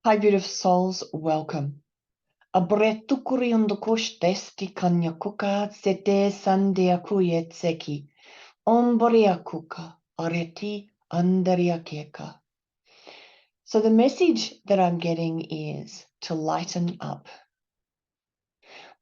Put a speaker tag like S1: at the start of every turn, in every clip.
S1: Hi, beautiful souls, welcome. Abretukuri undukush testi kanyakuka sete sandiakuyetseki. Omboriakuka areti andariakeka. So the message that I'm getting is to lighten up.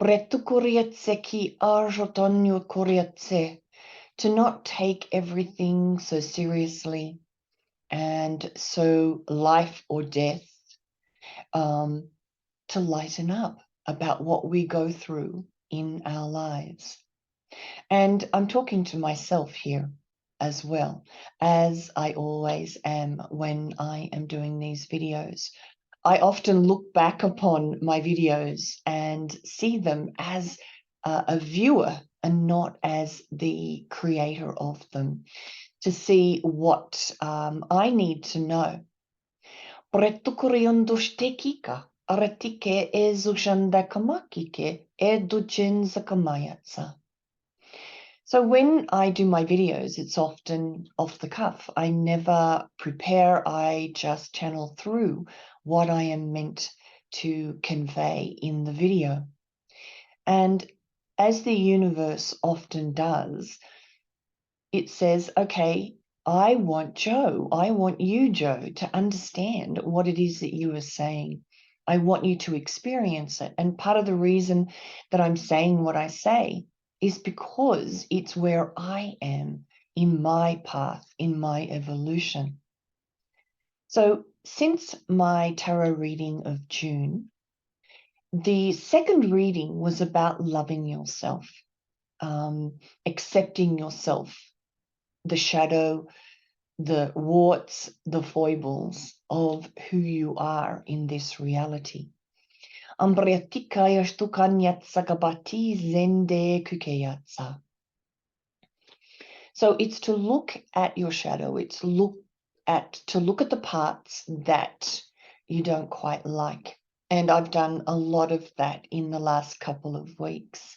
S1: Bretukurietseki arjotonyu kurietse. To not take everything so seriously and so life or death. To lighten up about what we go through in our lives. And I'm talking to myself here as well, as I always am when I am doing these videos. I often look back upon my videos and see them as a viewer and not as the creator of them, to see what I need to know. Aratike ezushandakamaki educhinzakamayatsa. So when I do my videos, it's often off the cuff. I never prepare. I just channel through what I am meant to convey in the video. And as the universe often does, it says, okay, I want you, Joe, to understand what it is that you are saying. I want you to experience it. And part of the reason that I'm saying what I say is because it's where I am in my path, in my evolution. So since my tarot reading of June, the second reading was about loving yourself, accepting yourself, the shadow, the warts, the foibles of who you are in this reality. So it's to look at your shadow. It's to look at the parts that you don't quite like. And I've done a lot of that in the last couple of weeks.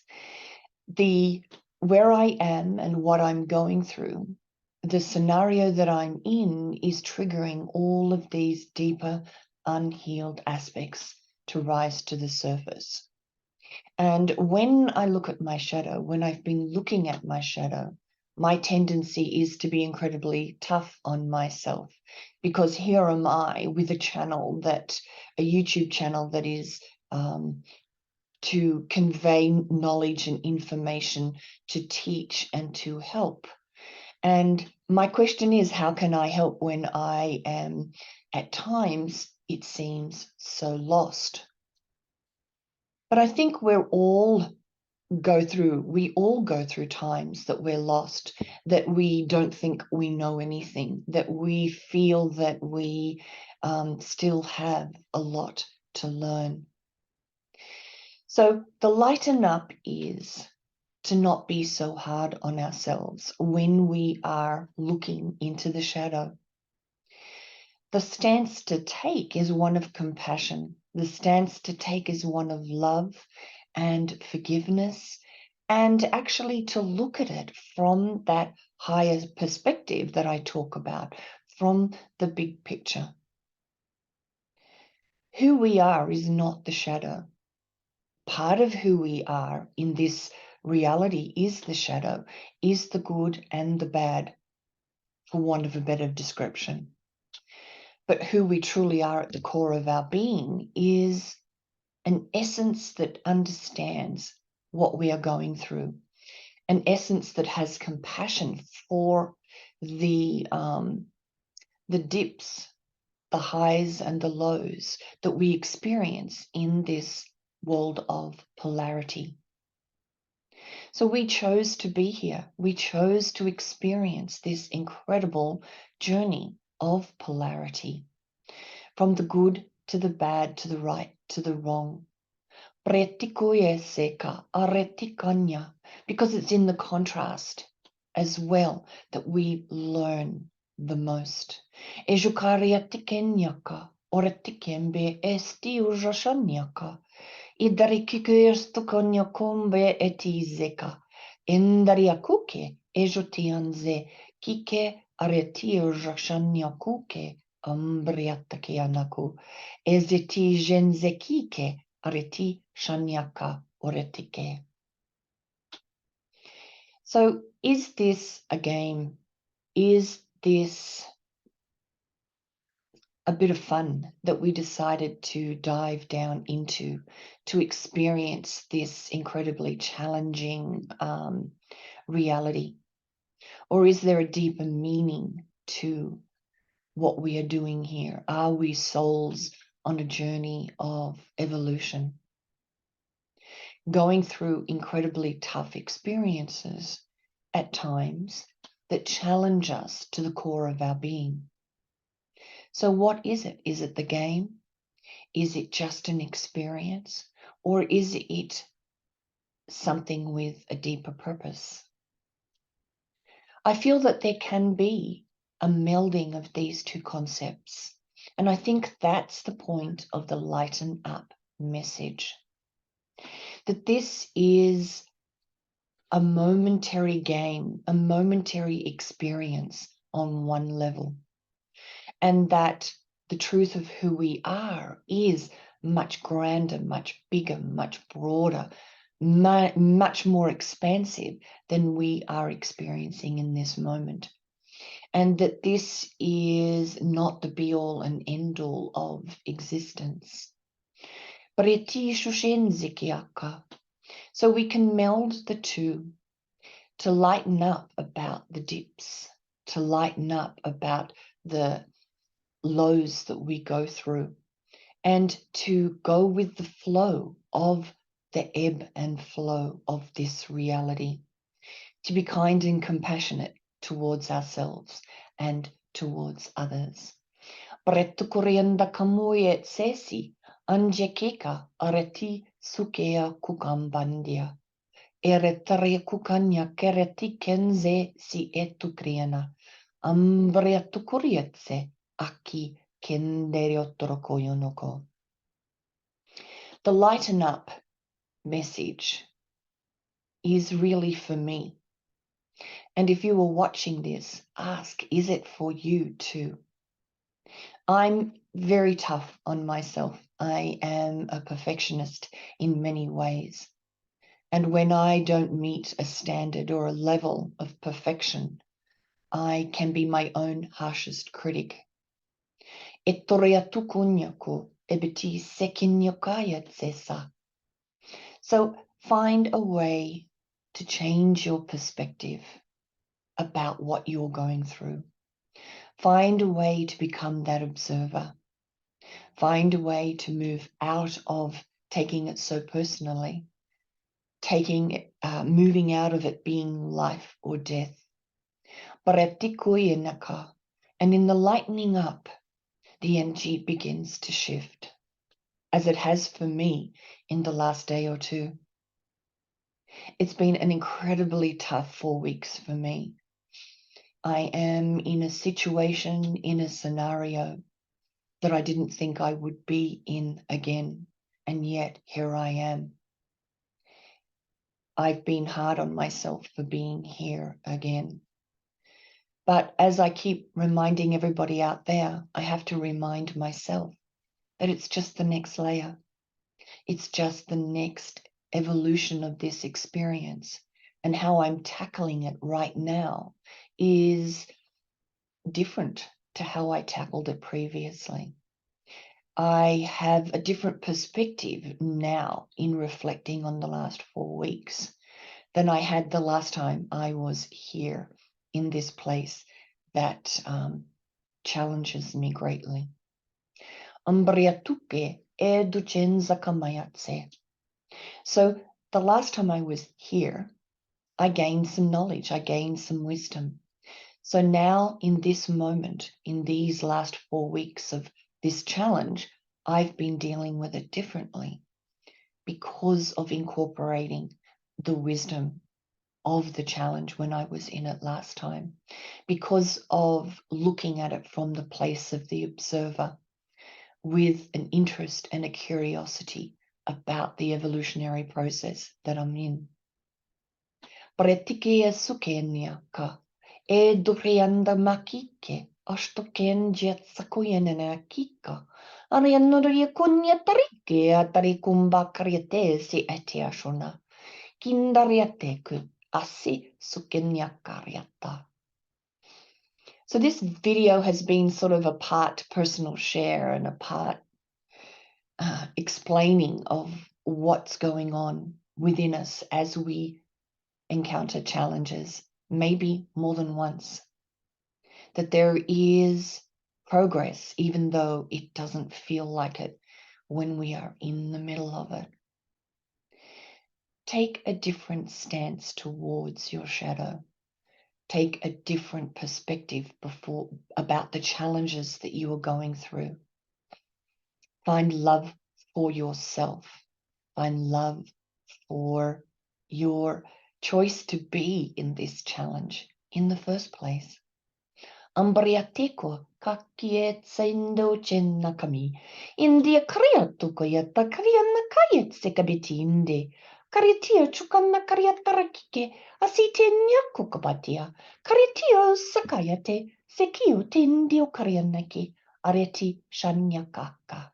S1: Where I am and what I'm going through, the scenario that I'm in is triggering all of these deeper, unhealed aspects to rise to the surface. And when I look at my shadow, when I've been looking at my shadow, my tendency is to be incredibly tough on myself, because here am I with a YouTube channel that is to convey knowledge and information, to teach and to help. And my question is, how can I help when I am, at times, it seems so lost? But I think we all go through times that we're lost, that we don't think we know anything, that we feel that we still have a lot to learn. So the lighten up is to not be so hard on ourselves when we are looking into the shadow. The stance to take is one of compassion. The stance to take is one of love and forgiveness, and actually to look at it from that higher perspective that I talk about, from the big picture. Who we are is not the shadow. Part of who we are in this reality is the shadow, is the good and the bad, for want of a better description. But who we truly are at the core of our being is an essence that understands what we are going through, an essence that has compassion for the dips, the highs and the lows that we experience in this world of polarity. So we chose to be here. We chose to experience this incredible journey of polarity, from the good to the bad, to the right, to the wrong. Because it's in the contrast as well that we learn the most. Indariakuke ejotianze kike aretir jashanyakuke Ambriatakianaku. Ezeti genzekike areti shanyaka oretike. So is this a game? Is this a bit of fun that we decided to dive down into to experience this incredibly challenging reality? Or is there a deeper meaning to what we are doing here? Are we souls on a journey of evolution, going through incredibly tough experiences at times that challenge us to the core of our being? So what is it? Is it the game? Is it just an experience? Or is it something with a deeper purpose? I feel that there can be a melding of these two concepts. And I think that's the point of the Lighten Up message. That this is a momentary game, a momentary experience on one level. And that the truth of who we are is much grander, much bigger, much broader, much more expansive than we are experiencing in this moment. And that this is not the be-all and end-all of existence. So we can meld the two to lighten up about the dips, to lighten up about the lows that we go through, and to go with the flow of the ebb and flow of this reality, to be kind and compassionate towards ourselves and towards others. Pretukurienda kamuye tsesi anjekika areti sukea kukambandia. Eretare kukanya kereti kenze si etukriana. Ambretukurietse aki kenderiottorokoyonoko. The Lighten Up message is really for me. And if you are watching this, ask, is it for you too? I'm very tough on myself. I am a perfectionist in many ways. And when I don't meet a standard or a level of perfection, I can be my own harshest critic. So find a way to change your perspective about what you're going through. Find a way to become that observer. Find a way to move out of taking it so personally, moving out of it being life or death. And in the lightening up, the energy begins to shift, as it has for me in the last day or two. It's been an incredibly tough 4 weeks for me. I am in a situation, in a scenario that I didn't think I would be in again, and yet here I am. I've been hard on myself for being here again. But as I keep reminding everybody out there, I have to remind myself that it's just the next layer. It's just the next evolution of this experience. And how I'm tackling it right now is different to how I tackled it previously. I have a different perspective now in reflecting on the last 4 weeks than I had the last time I was here in this place that challenges me greatly. So the last time I was here, I gained some knowledge, I gained some wisdom. So now in this moment, in these last 4 weeks of this challenge, I've been dealing with it differently because of incorporating the wisdom of the challenge when I was in it last time, because of looking at it from the place of the observer with an interest and a curiosity about the evolutionary process that I'm in. Ashtoken jet sakuyenena kika. Arianuria kunya tarike atari kumba kariete si etiashona. Kindariate ku asi sukenya kariata. So this video has been sort of a part personal share and a part explaining of what's going on within us as we encounter challenges, maybe more than once. That there is progress, even though it doesn't feel like it when we are in the middle of it. Take a different stance towards your shadow. Take a different perspective about the challenges that you are going through. Find love for yourself. Find love for your choice to be in this challenge in the first place. Ambriateko kakiet sendo chenna kami. India kriatu koyata kariana kayet sekabiti inde. Karitia chukana kariatarakike asite nyako kabatia. Karitio sakayate sekio tendio karianaki areti shanyakaka.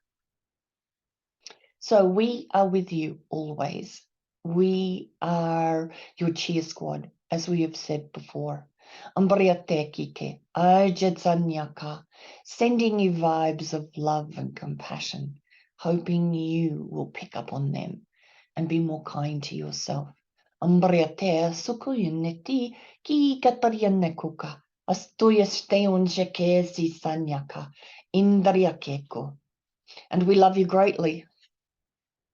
S1: So we are with you always. We are your cheer squad, as we have said before. Ambriatekike, Ajetsanyaka, sending you vibes of love and compassion, hoping you will pick up on them and be more kind to yourself. Ambriate sukuyuneti ki katarianekuka, astuya steonjeke si sanyaka, indariakeko. And we love you greatly.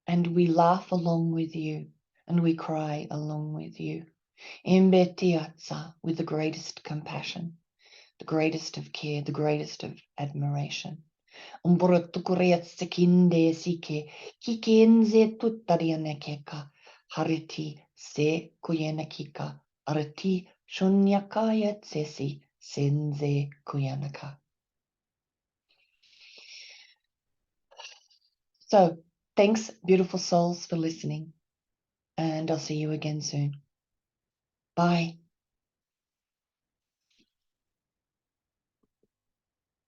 S1: And we laugh along with you, and we cry along with you. Embetiatsa, with the greatest compassion, the greatest of care, the greatest of admiration. Umburatukureatsikinde sike, kikenze tuttarianekeka, hariti se kuyenakika, arati shunyakaya tsesi, senze kuyanaka. So, thanks, beautiful souls, for listening. And I'll see you again soon. Bye.